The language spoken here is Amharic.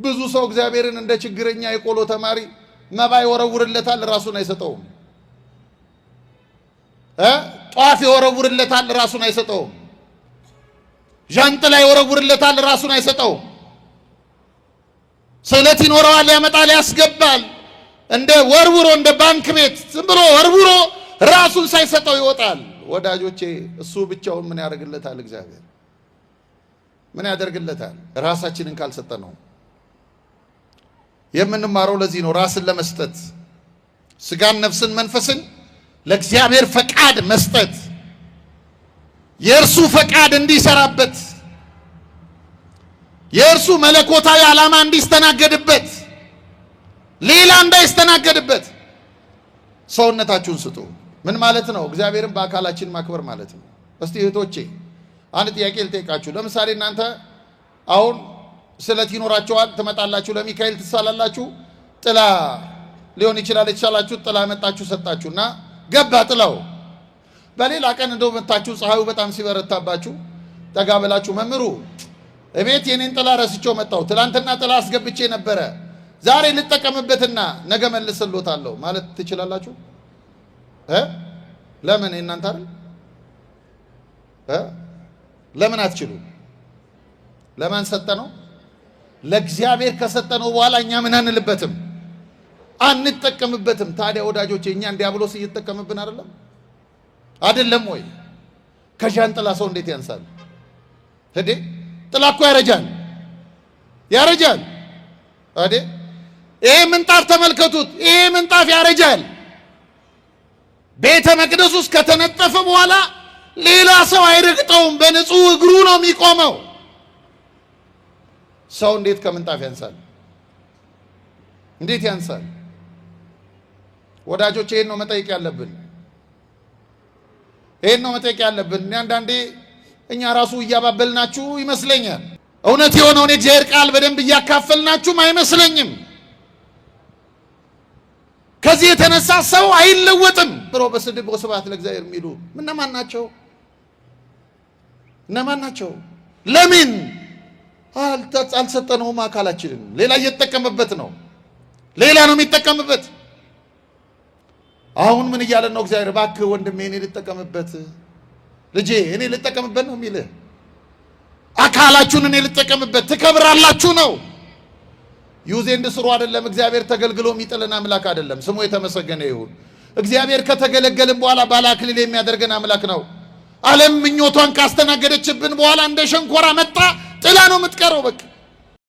ብዙ ሰው እግዚአብሔርን እንደ ችግረኛ የቆሎ ተማሪ መባ ይወረውርለታል ራሱን አይሰጠውም ጧፍ ይወረውርለታል ራሱን አይሰጠውም ጃንጥላ ይወረውርለታል ራሱን አይሰጠውም ስለት ይኖረዋል ያመጣል ያስገባል እንደ ወርውሮ እንደ ባንክ ቤት ዝም ብሎ ወርውሮ ራሱን ሳይሰጠው ይወጣል ወዳጆቼ እሱ ብቻውን ምን ያደርግለታል እግዚአብሔር ምን ያደርግለታል ራሳችንን ካልሰጠነው የምንማረው ለዚህ ነው ራስን ለመስጠት ስጋን ነፍስን መንፈስን ለእግዚአብሔር ፈቃድ መስጠት የእርሱ ፈቃድ እንዲሰራበት የእርሱ መለኮታዊ ዓላማ እንዲስተናገድበት ሌላ እንዳይስተናገድበት ሰውነታችሁን ስጡ ምን ማለት ነው እግዚአብሔርን በአካላችን ማክበር ማለት ነው እስቲ እህቶቼ አንድ ጥያቄ ልጠይቃችሁ ለምሳሌ እናንተ አሁን ስለት ይኖራችኋል ትመጣላችሁ ለሚካኤል ትሳላላችሁ ጥላ ሊሆን ይችላል የተሻላችሁ ጥላ መጣችሁ ሰጣችሁና ገባ ጥላው በሌላ ቀን እንደው መጣችሁ ፀሐዩ በጣም ሲበረታባችሁ ጠጋ ብላችሁ መምሩ እቤት የኔን ጥላ ረስቼው መጣሁ ትላንትና ጥላ አስገብቼ ነበረ ዛሬ ልጠቀምበትና ነገ መልስልዎታለሁ ማለት ትችላላችሁ ለምን እናንተ አይደል ለምን አትችሉ ለማን ሰጠነው ለእግዚአብሔር ከሰጠነው በኋላ እኛ ምን አንልበትም አንጠቀምበትም ታዲያ ወዳጆቼ እኛን ዲያብሎስ እየተጠቀመብን አይደለም ወይ ከጃንጥላ ሰው እንዴት ያንሳል ሄዴ ጥላ እኮ ያረጃል አዴ ይሄ ምንጣፍ ተመልከቱት ይሄ ምንጣፍ ያረጃል ቤተ መቅደስ ውስጥ ከተነጠፈ በኋላ ሌላ ሰው አይረግጠውም በንጹህ እግሩ ነው የሚቆመው ሰው እንዴት ከምንጣፍ ያንሳል እንዴት ያንሳል ወዳጆቼ ይሄን ነው መጠየቅ ያለብን አንዳንዴ እኛ ራሱ እያባበልናችሁ ይመስለኛል እውነት የሆነውን የእግዚአብሔር ቃል በደንብ እያካፈልናችሁም አይመስለኝም ከዚህ የተነሳ ሰው አይለወጥም ብሎ በስድብ ወስብሐት ለእግዚአብሔር የሚሉ እነማን ናቸው ለምን አልሰጠነውም አካላችንን ሌላ እየተጠቀመበት ነው ሌላ ነው የሚጠቀምበት አሁን ምን እያለ ነው እግዚአብሔር እባክህ ወንድሜ እኔ ልጠቀምበት ልጄ እኔ ልጠቀምበት ነው የሚልህ አካላችሁን እኔ ልጠቀምበት ትከብራላችሁ ነው ዩዝ ኤንድ ስሩ አይደለም እግዚአብሔር ተገልግሎ የሚጥልን አምላክ አይደለም ስሙ የተመሰገነ ይሁን እግዚአብሔር ከተገለገልን በኋላ ባለአክሊል የሚያደርገን አምላክ ነው ዓለም ምኞቷን ካስተናገደችብን በኋላ እንደ ሸንኮራ መጣ ጥላ ነው የምትቀረው በቃ